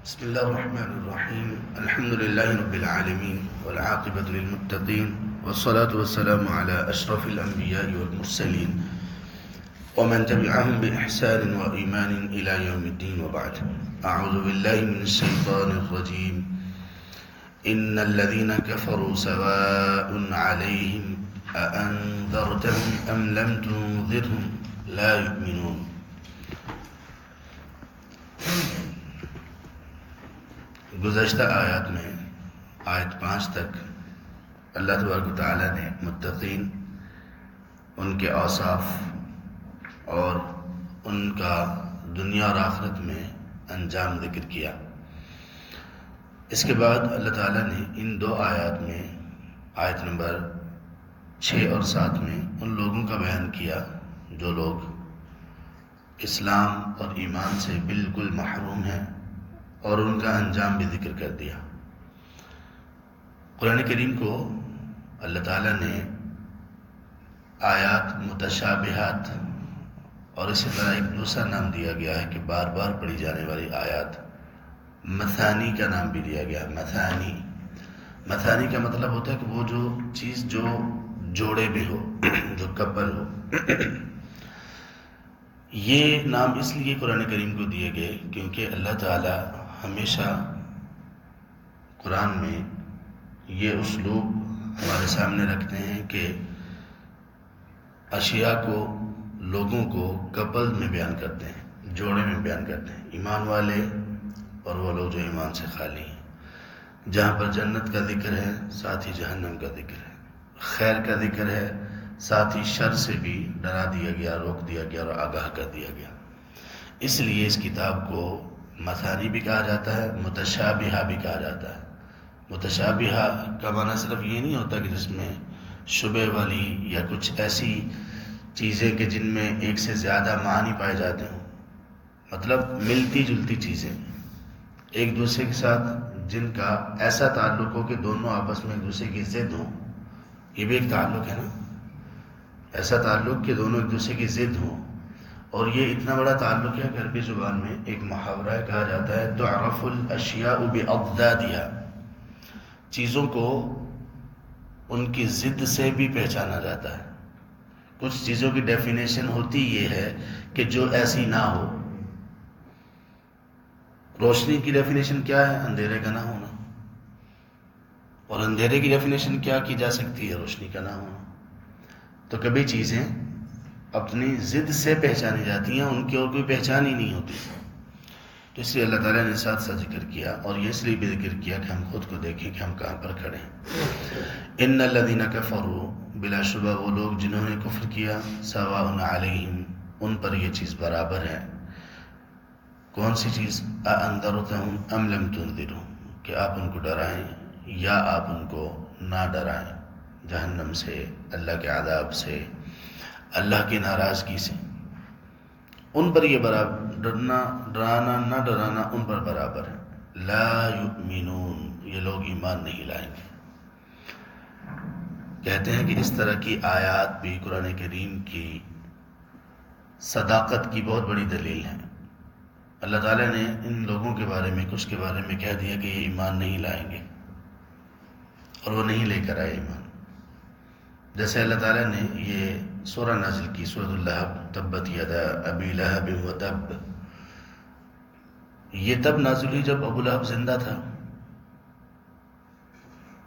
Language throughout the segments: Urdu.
بسم الله الرحمن الرحيم. الحمد لله رب العالمين والعاقبة للمتقين والصلاة والسلام على أشرف الأنبياء والمرسلين ومن تبعهم بإحسان وإيمان إلى يوم الدين وبعد. أعوذ بالله من الشيطان الرجيم. إن الذين كفروا سواء عليهم أأنذرتهم أم لم تنذرهم لا يؤمنون. گزشتہ آیات میں آیت 5 تک اللہ تبارک و تعالیٰ نے متقین، ان کے اوصاف اور ان کا دنیا اور آخرت میں انجام ذکر کیا۔ اس کے بعد اللہ تعالیٰ نے ان دو آیات میں آیت نمبر 6 اور 7 میں ان لوگوں کا بیان کیا جو لوگ اسلام اور ایمان سے بالکل محروم ہیں، اور ان کا انجام بھی ذکر کر دیا۔ قرآن کریم کو اللہ تعالیٰ نے آیات متشابہات اور اسی طرح ایک دوسرا نام دیا گیا ہے کہ بار بار پڑھی جانے والی آیات، مثانی کا نام بھی دیا گیا۔ مثانی کا مطلب ہوتا ہے کہ وہ جو چیز جو جوڑے میں ہو، جو کپل ہو۔ یہ نام اس لیے قرآن کریم کو دیے گئے کیونکہ اللہ تعالیٰ ہمیشہ قرآن میں یہ اسلوب ہمارے سامنے رکھتے ہیں کہ اشیاء کو، لوگوں کو کپل میں بیان کرتے ہیں، جوڑے میں بیان کرتے ہیں، ایمان والے اور وہ لوگ جو ایمان سے خالی ہیں۔ جہاں پر جنت کا ذکر ہے ساتھ ہی جہنم کا ذکر ہے، خیر کا ذکر ہے ساتھ ہی شر سے بھی ڈرا دیا گیا، روک دیا گیا اور آگاہ کر دیا گیا۔ اس لیے اس کتاب کو مثانی بھی کہا جاتا ہے، متشابہہ بھی کہا جاتا ہے۔ متشابہہ کا معنی صرف یہ نہیں ہوتا کہ جس میں شبہ والی یا کچھ ایسی چیزیں کہ جن میں ایک سے زیادہ معنی پائے جاتے ہوں، مطلب ملتی جلتی چیزیں ایک دوسرے کے ساتھ جن کا ایسا تعلق ہو کہ دونوں آپس میں ایک دوسرے کی ضد ہوں۔ یہ بھی ایک تعلق ہے نا، ایسا تعلق کہ دونوں ایک دوسرے کی ضد ہوں۔ اور یہ اتنا بڑا تعلق ہے کہ عربی زبان میں ایک محاورہ کہا جاتا ہے تعرف الاشیاء باضدادها، چیزوں کو ان کی ضد سے بھی پہچانا جاتا ہے۔ کچھ چیزوں کی ڈیفینیشن ہوتی یہ ہے کہ جو ایسی نہ ہو۔ روشنی کی ڈیفینیشن کیا ہے؟ اندھیرے کا نہ ہونا۔ اور اندھیرے کی ڈیفینیشن کیا کی جا سکتی ہے؟ روشنی کا نہ ہونا۔ تو کبھی چیزیں اپنی ضد سے پہچانی جاتی ہیں، ان کی اور کوئی پہچان ہی نہیں ہوتی۔ تو اس لیے اللہ تعالیٰ نے ساتھ ساتھ ذکر کیا، اور یہ اس لیے بھی ذکر کیا کہ ہم خود کو دیکھیں کہ ہم کہاں پر کھڑے ہیں۔ ان الذین کفروا، بلا شبہ وہ لوگ جنہوں نے کفر کیا، سواء علیہم، ان پر یہ چیز برابر ہے۔ کون سی چیز؟ اانذرتہم ام لم تنذرہم، کہ آپ ان کو ڈرائیں یا آپ ان کو نہ ڈرائیں، جہنم سے، اللہ کے عذاب سے، اللہ کی ناراضگی سے۔ ان پر یہ برابر، ڈرانا نہ ڈرانا ان پر برابر ہے۔ لا یؤمنون، یہ لوگ ایمان نہیں لائیں گے۔ کہتے ہیں کہ اس طرح کی آیات بھی قرآن کریم کی صداقت کی بہت بڑی دلیل ہے۔ اللہ تعالیٰ نے ان لوگوں کے بارے میں، کچھ کے بارے میں کہہ دیا کہ یہ ایمان نہیں لائیں گے، اور وہ نہیں لے کر آئے ایمان۔ جیسے اللہ تعالیٰ نے یہ سورہ نازل کی، سورۃ اللہب، تبت یدا ابی لہب وتب۔ یہ تب نازل ہوئی جب ابو لہب زندہ تھا۔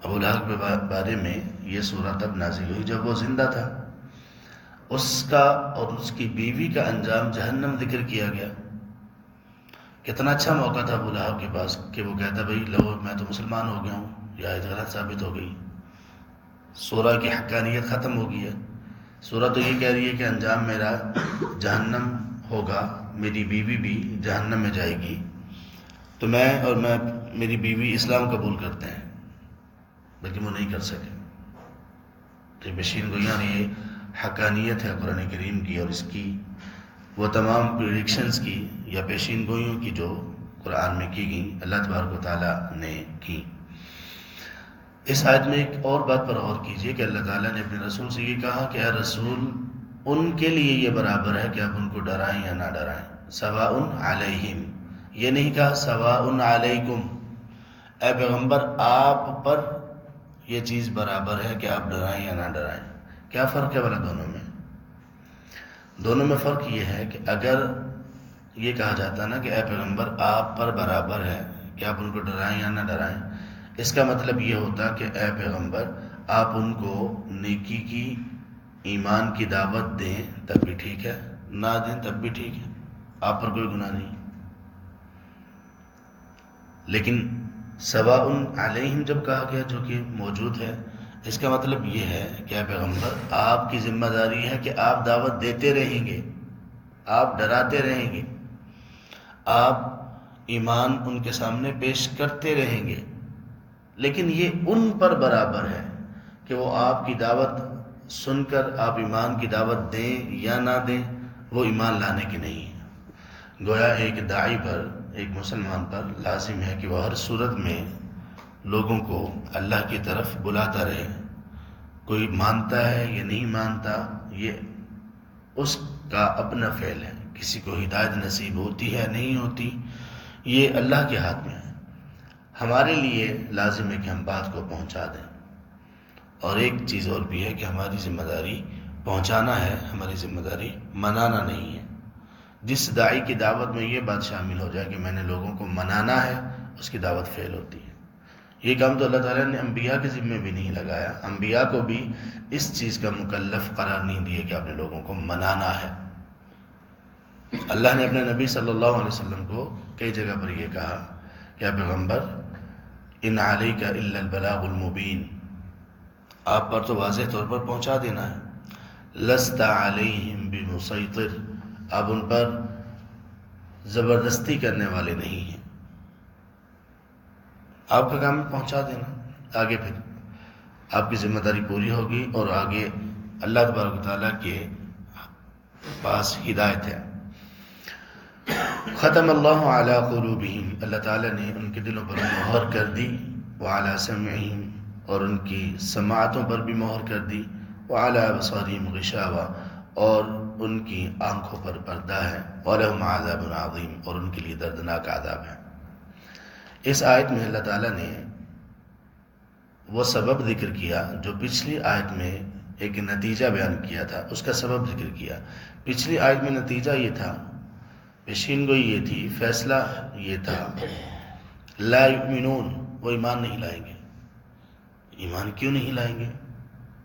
ابو لہب کے بارے میں یہ سورہ تب نازل ہوئی جب وہ زندہ تھا۔ اس کا اور اس کی بیوی کا انجام جہنم ذکر کیا گیا۔ کتنا اچھا موقع تھا ابو لہب کے پاس کہ وہ کہتا بھائی لو میں تو مسلمان ہو گیا ہوں، یہ آیت غلط ثابت ہو گئی، سورہ کی حقانیت ختم ہو گئی ہے۔ سورہ تو یہ کہہ رہی ہے کہ انجام میرا جہنم ہوگا، میری بیوی بھی جہنم میں جائے گی، تو میں اور میری بیوی اسلام قبول کرتے ہیں، لیکن وہ نہیں کر سکے۔ تو یہ پیشین گوئیاں، یہ حقانیت ہے قرآن کریم کی، اور اس کی وہ تمام پریڈکشنز کی یا پیشین گوئیوں کی جو قرآن میں کی گئیں، اللہ تبارک و تعالیٰ نے کی۔ اس آیت میں ایک اور بات پر غور کیجئے کہ اللہ تعالیٰ نے اپنے رسول سے یہ کہا کہ اے رسول، ان کے لیے یہ برابر ہے کہ آپ ان کو ڈرائیں یا نہ ڈرائیں۔ سواء علیہم، یہ نہیں کہا سواء علیکم، اے پیغمبر آپ پر یہ چیز برابر ہے کہ آپ ڈرائیں یا نہ ڈرائیں۔ کیا فرق ہے بھلا دونوں میں؟ دونوں میں فرق یہ ہے کہ اگر یہ کہا جاتا نا کہ اے پیغمبر آپ پر برابر ہے کہ آپ ان کو ڈرائیں یا نہ ڈرائیں، اس کا مطلب یہ ہوتا کہ اے پیغمبر آپ ان کو نیکی کی، ایمان کی دعوت دیں تب بھی ٹھیک ہے، نہ دیں تب بھی ٹھیک ہے، آپ پر کوئی گناہ نہیں۔ لیکن سواء علیہم جب کہا گیا جو کہ موجود ہے، اس کا مطلب یہ ہے کہ اے پیغمبر آپ کی ذمہ داری ہے کہ آپ دعوت دیتے رہیں گے، آپ ڈراتے رہیں گے، آپ ایمان ان کے سامنے پیش کرتے رہیں گے، لیکن یہ ان پر برابر ہے کہ وہ آپ کی دعوت سن کر آپ ایمان کی دعوت دیں یا نہ دیں، وہ ایمان لانے کی نہیں ہے۔ گویا ایک داعی پر، ایک مسلمان پر لازم ہے کہ وہ ہر صورت میں لوگوں کو اللہ کی طرف بلاتا رہے۔ کوئی مانتا ہے یا نہیں مانتا یہ اس کا اپنا فعل ہے، کسی کو ہدایت نصیب ہوتی ہے نہیں ہوتی یہ اللہ کے ہاتھ میں ہے۔ ہمارے لیے لازم ہے کہ ہم بات کو پہنچا دیں، اور ایک چیز اور بھی ہے کہ ہماری ذمہ داری پہنچانا ہے، ہماری ذمہ داری منانا نہیں ہے۔ جس داعی کی دعوت میں یہ بات شامل ہو جائے کہ میں نے لوگوں کو منانا ہے، اس کی دعوت فیل ہوتی ہے۔ یہ کام تو اللہ تعالیٰ نے انبیاء کے ذمے بھی نہیں لگایا، انبیاء کو بھی اس چیز کا مکلف قرار نہیں دیے کہ آپ نے لوگوں کو منانا ہے۔ اللہ نے اپنے نبی صلی اللہ علیہ وسلم کو کئی جگہ پر یہ کہا کہ اے پیغمبر ان علیک الا البلاغ المبین، آپ پر تو واضح طور پر پہنچا دینا ہے، لست علیہم بمسیطر، آپ ان پر زبردستی کرنے والے نہیں ہیں، آپ کا کام ہے پہنچا دینا، آگے پھر آپ کی ذمہ داری پوری ہوگی اور آگے اللہ تبارک و تعالیٰ کے پاس ہدایت ہے۔ ختم اللہ علی قلوبہم، اللہ تعالیٰ نے ان کے دلوں پر مہر کر دی، وعلی سمعہم، اور ان کی سماعتوں پر بھی مہر کر دی، وعلی ابصارہم غشاوہ، اور ان کی آنکھوں پر پردہ ہے، وَلَهُمْ عَذَابٌ عَظِيمٌ، اور ان کے لیے دردناک عذاب ہے۔ اس آیت میں اللہ تعالیٰ نے وہ سبب ذکر کیا جو پچھلی آیت میں ایک نتیجہ بیان کیا تھا، اس کا سبب ذکر کیا۔ پچھلی آیت میں نتیجہ یہ تھا، پیشین گوئی یہ تھی، فیصلہ یہ تھا، لا یؤمنون، وہ ایمان نہیں لائیں گے۔ ایمان کیوں نہیں لائیں گے؟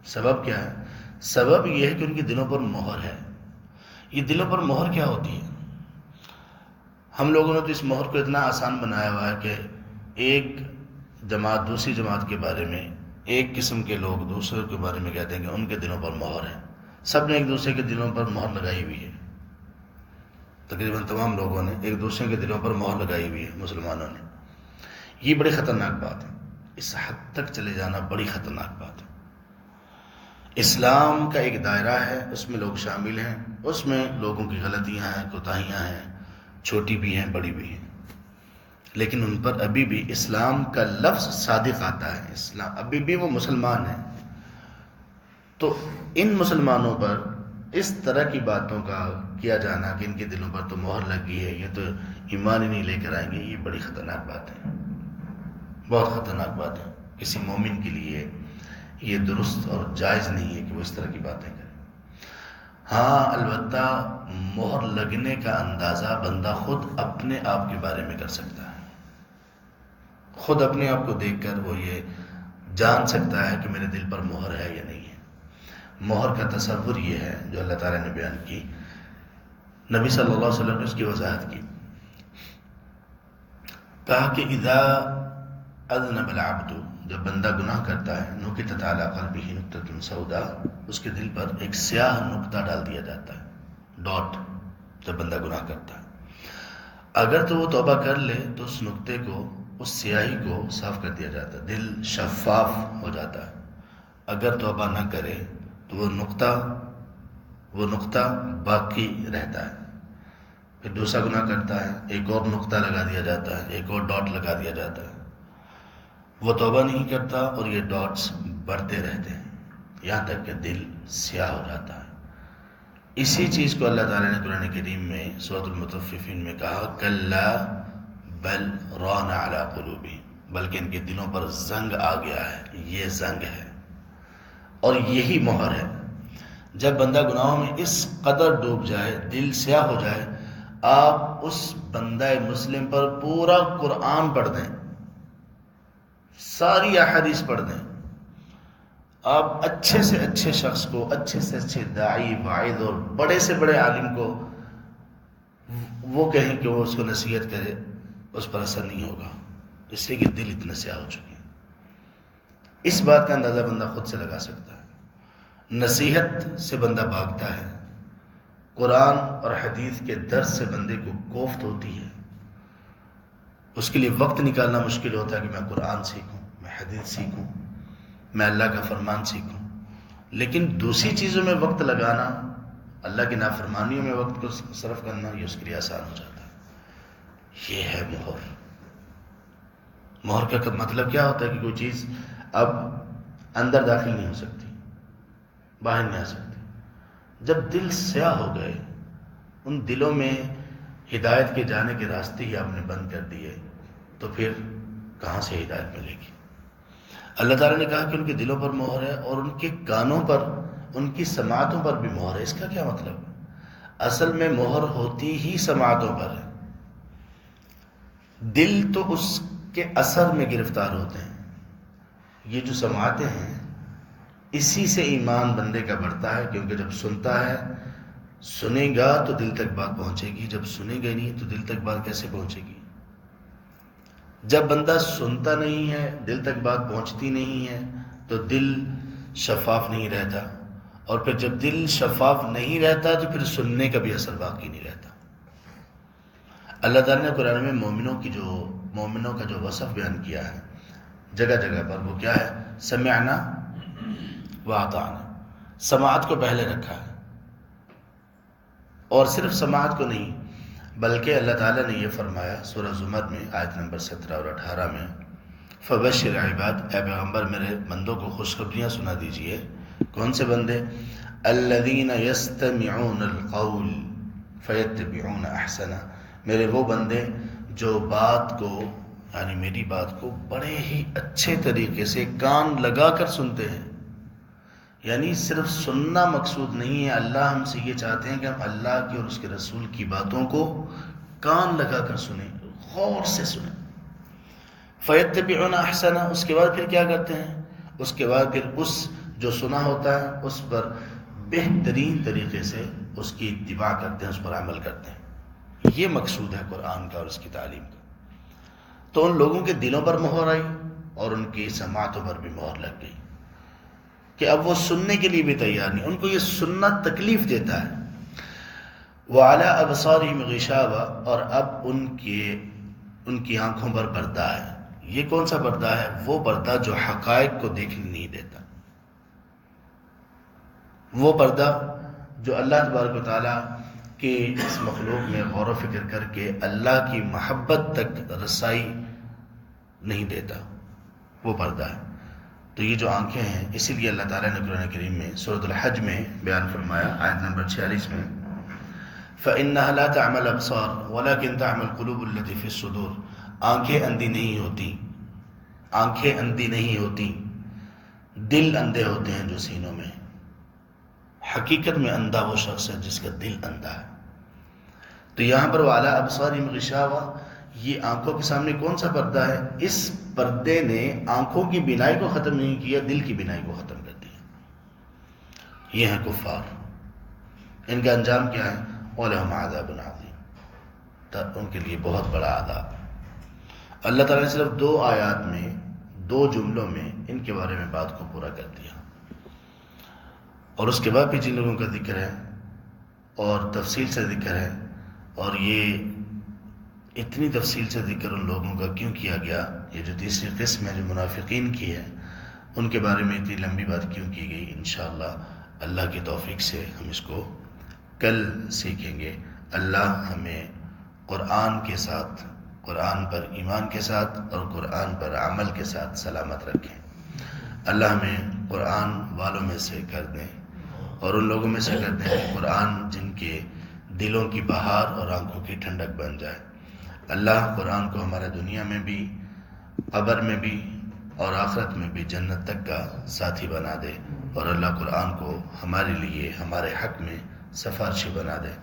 سبب کیا ہے؟ سبب یہ ہے کہ ان کے دلوں پر مہر ہے۔ یہ دلوں پر مہر کیا ہوتی ہے؟ ہم لوگوں نے تو اس مہر کو اتنا آسان بنایا ہوا ہے کہ ایک جماعت دوسری جماعت کے بارے میں، ایک قسم کے لوگ دوسرے کے بارے میں کہتے ہیں کہ ان کے دلوں پر مہر ہے۔ سب نے ایک دوسرے کے دلوں پر مہر لگائی ہوئی ہے، تقریباً تمام لوگوں نے ایک دوسرے کے دلوں پر مہر لگائی ہوئی ہے، مسلمانوں نے۔ یہ بڑی خطرناک بات ہے، اس حد تک چلے جانا بڑی خطرناک بات ہے۔ اسلام کا ایک دائرہ ہے، اس میں لوگ شامل ہیں، اس میں لوگوں کی غلطیاں ہیں، کوتاہیاں ہیں، چھوٹی بھی ہیں بڑی بھی ہیں، لیکن ان پر ابھی بھی اسلام کا لفظ صادق آتا ہے، اسلام ابھی بھی وہ مسلمان ہیں۔ تو ان مسلمانوں پر اس طرح کی باتوں کا کیا جانا کہ ان کے دلوں پر تو مہر لگی ہے، یہ تو ایمان ہی نہیں لے کر آئیں گے، یہ بڑی خطرناک بات ہے، بہت خطرناک بات ہے۔ کسی مومن کے لیے یہ درست اور جائز نہیں ہے کہ وہ اس طرح کی باتیں کرے۔ ہاں البتہ مہر لگنے کا اندازہ بندہ خود اپنے آپ کے بارے میں کر سکتا ہے، خود اپنے آپ کو دیکھ کر وہ یہ جان سکتا ہے کہ میرے دل پر مہر ہے یا نہیں ہے۔ مہر کا تصور یہ ہے جو اللہ تعالیٰ نے بیان کی، نبی صلی اللہ علیہ وسلم نے اس کی وضاحت کی، کہا کہ اذا اذنب العبد، جب بندہ گناہ کرتا ہے، نکتت علی قلبہ نکتۃ سوداء، اس کے دل پر ایک سیاہ نقطہ ڈال دیا جاتا ہے، ڈاٹ، جب بندہ گناہ کرتا ہے۔ اگر تو وہ توبہ کر لے تو اس نقطے کو، اس سیاہی کو صاف کر دیا جاتا ہے، دل شفاف ہو جاتا ہے۔ اگر توبہ نہ کرے تو وہ نقطہ باقی رہتا ہے، پھر دوسرا گناہ کرتا ہے، ایک اور نقطہ لگا دیا جاتا ہے، ایک اور ڈاٹ لگا دیا جاتا ہے، وہ توبہ نہیں کرتا اور یہ ڈاٹس بڑھتے رہتے ہیں یہاں تک کہ دل سیاہ ہو جاتا ہے۔ اسی چیز کو اللہ تعالیٰ نے قرآن کریم میں سورۃ المطففین میں کہا، کلا بل ران علی قلوبہم، بلکہ ان کے دلوں پر زنگ آ گیا ہے. یہ زنگ ہے اور یہی مہر ہے. جب بندہ گناہوں میں اس قدر ڈوب جائے، دل سیاہ ہو جائے، آپ اس بندہ مسلم پر پورا قرآن پڑھ دیں، ساری احادیث پڑھ دیں، آپ اچھے سے اچھے شخص کو، اچھے سے اچھے داعی واعظ اور بڑے سے بڑے عالم کو وہ کہیں کہ وہ اس کو نصیحت کرے، اس پر اثر نہیں ہوگا، اس لیے کہ دل اتنا سیاہ ہو چکے ہیں. اس بات کا اندازہ بندہ خود سے لگا سکتا ہے. نصیحت سے بندہ بھاگتا ہے، قرآن اور حدیث کے درس سے بندے کو کوفت ہوتی ہے، اس کے لیے وقت نکالنا مشکل ہوتا ہے کہ میں قرآن سیکھوں، میں حدیث سیکھوں، میں اللہ کا فرمان سیکھوں. لیکن دوسری چیزوں میں وقت لگانا، اللہ کی نافرمانیوں میں وقت کو صرف کرنا، یہ اس کے لیے آسان ہو جاتا ہے. یہ ہے مہر. مہر کا مطلب کیا ہوتا ہے کہ کوئی چیز اب اندر داخل نہیں ہو سکتی، باہر نہیں آ سکتی. جب دل سیاہ ہو گئے، ان دلوں میں ہدایت کے جانے کے راستے ہی آپ نے بند کر دیے، تو پھر کہاں سے ہدایت ملے گی؟ اللہ تعالیٰ نے کہا کہ ان کے دلوں پر مہر ہے اور ان کے کانوں پر، ان کی سماعتوں پر بھی مہر ہے. اس کا کیا مطلب؟ اصل میں مہر ہوتی ہی سماعتوں پر ہے. دل تو اس کے اثر میں گرفتار ہوتے ہیں. یہ جو سماعتیں ہیں، اسی سے ایمان بندے کا بڑھتا ہے، کیونکہ جب سنتا ہے، سنے گا تو دل تک بات پہنچے گی. جب سنے گا نہیں تو دل تک بات کیسے پہنچے گی؟ جب بندہ سنتا نہیں ہے، دل تک بات پہنچتی نہیں ہے، تو دل شفاف نہیں رہتا، اور پھر جب دل شفاف نہیں رہتا تو پھر سننے کا بھی اثر باقی نہیں رہتا. اللہ تعالیٰ نے قرآن میں مومنوں کا جو وصف بیان کیا ہے جگہ جگہ پر، وہ کیا ہے؟ سمعنا واطعنا. سماعت کو پہلے رکھا ہے، اور صرف سماعت کو نہیں، بلکہ اللہ تعالیٰ نے یہ فرمایا سورہ زمر میں آیت نمبر 17 اور 18 میں، فبشر عباد، اے پیغمبر میرے بندوں کو خوشخبریاں سنا دیجئے. کون سے بندے؟ الذین یستمعون القول فیتبعون احسنہ، میرے وہ بندے جو بات کو، یعنی میری بات کو بڑے ہی اچھے طریقے سے کان لگا کر سنتے ہیں. یعنی صرف سننا مقصود نہیں ہے، اللہ ہم سے یہ چاہتے ہیں کہ ہم اللہ کی اور اس کے رسول کی باتوں کو کان لگا کر سنیں، غور سے سنیں. فیتبعون احسنہ، اس کے بعد پھر کیا کرتے ہیں؟ اس کے بعد پھر اس جو سنا ہوتا ہے اس پر بہترین طریقے سے اس کی اتباع کرتے ہیں، اس پر عمل کرتے ہیں. یہ مقصود ہے قرآن کا اور اس کی تعلیم کا. تو ان لوگوں کے دلوں پر مہر آئی اور ان کی سماعتوں پر بھی مہر لگ گئی کہ اب وہ سننے کے لیے بھی تیار نہیں. ان کو یہ سننا تکلیف دیتا ہے. وَعَلَىٰ أَبْصَارِهِمْ غِشَاوَةٌ، اور اب ان کی آنکھوں پر پردہ ہے. یہ کون سا پردہ ہے؟ وہ پردہ جو حقائق کو دیکھنے نہیں دیتا، وہ پردہ جو اللہ تبارک و تعالیٰ کہ اس مخلوق میں غور و فکر کر کے اللہ کی محبت تک رسائی نہیں دیتا، وہ پردہ ہے. تو یہ جو آنکھیں ہیں، اسی لیے اللہ تعالیٰ نے قرآن کریم میں سورۃ الحج میں بیان فرمایا آیت نمبر 46 میں، فَإِنَّهَا لَا تَعْمَى الْأَبْصَارُ وَلَكِنْ تَعْمَى الْقُلُوبُ الَّتِي فِي الصُّدُورِ. آنکھیں اندھی نہیں ہوتی، آنکھیں اندھی نہیں ہوتی، دل اندھے ہوتے ہیں جو سینوں میں. حقیقت میں اندھا وہ شخص ہے جس کا دل اندھا ہے. تو یہاں پر وَعَلَىٰ أَبْصَارِهِمْ غِشَاوَةٌ، یہ آنکھوں کے سامنے کون سا پردہ ہے؟ اس پردے نے آنکھوں کی بینائی کو ختم نہیں کیا، دل کی بینائی کو ختم کر دیا. یہ ہیں کفار. ان کا انجام کیا ہے؟ وَلَهُمْ عَذَابٌ عَظِيمٌ، ان کے لیے بہت بڑا عذاب. اللہ تعالیٰ نے صرف 2 آیات میں، 2 جملوں میں ان کے بارے میں بات کو پورا کر دیا. اور اس کے بعد بھی جن لوگوں کا ذکر ہے اور تفصیل سے ذکر ہے، اور یہ اتنی تفصیل سے ذکر ان لوگوں کا کیوں کیا گیا، یہ جو تیسری قسم ہے جو منافقین کی ہے، ان کے بارے میں اتنی لمبی بات کیوں کی گئی، انشاءاللہ اللہ کی توفیق سے ہم اس کو کل سیکھیں گے. اللہ ہمیں قرآن کے ساتھ، قرآن پر ایمان کے ساتھ اور قرآن پر عمل کے ساتھ سلامت رکھیں. اللہ ہمیں قرآن والوں میں سے کر دیں اور ان لوگوں میں سے کر دیں قرآن جن کے دلوں کی بہار اور آنکھوں کی ٹھنڈک بن جائے. اللہ قرآن کو ہمارے دنیا میں بھی، قبر میں بھی اور آخرت میں بھی جنت تک کا ساتھی بنا دے، اور اللہ قرآن کو ہمارے لیے ہمارے حق میں سفارشی بنا دے.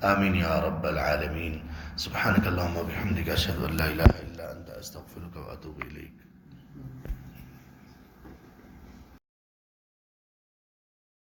آمین یا رب العالمین. سبحانک اللہم و بحمدک، اشہد ان لا الہ الا انت، استغفرک و اتوب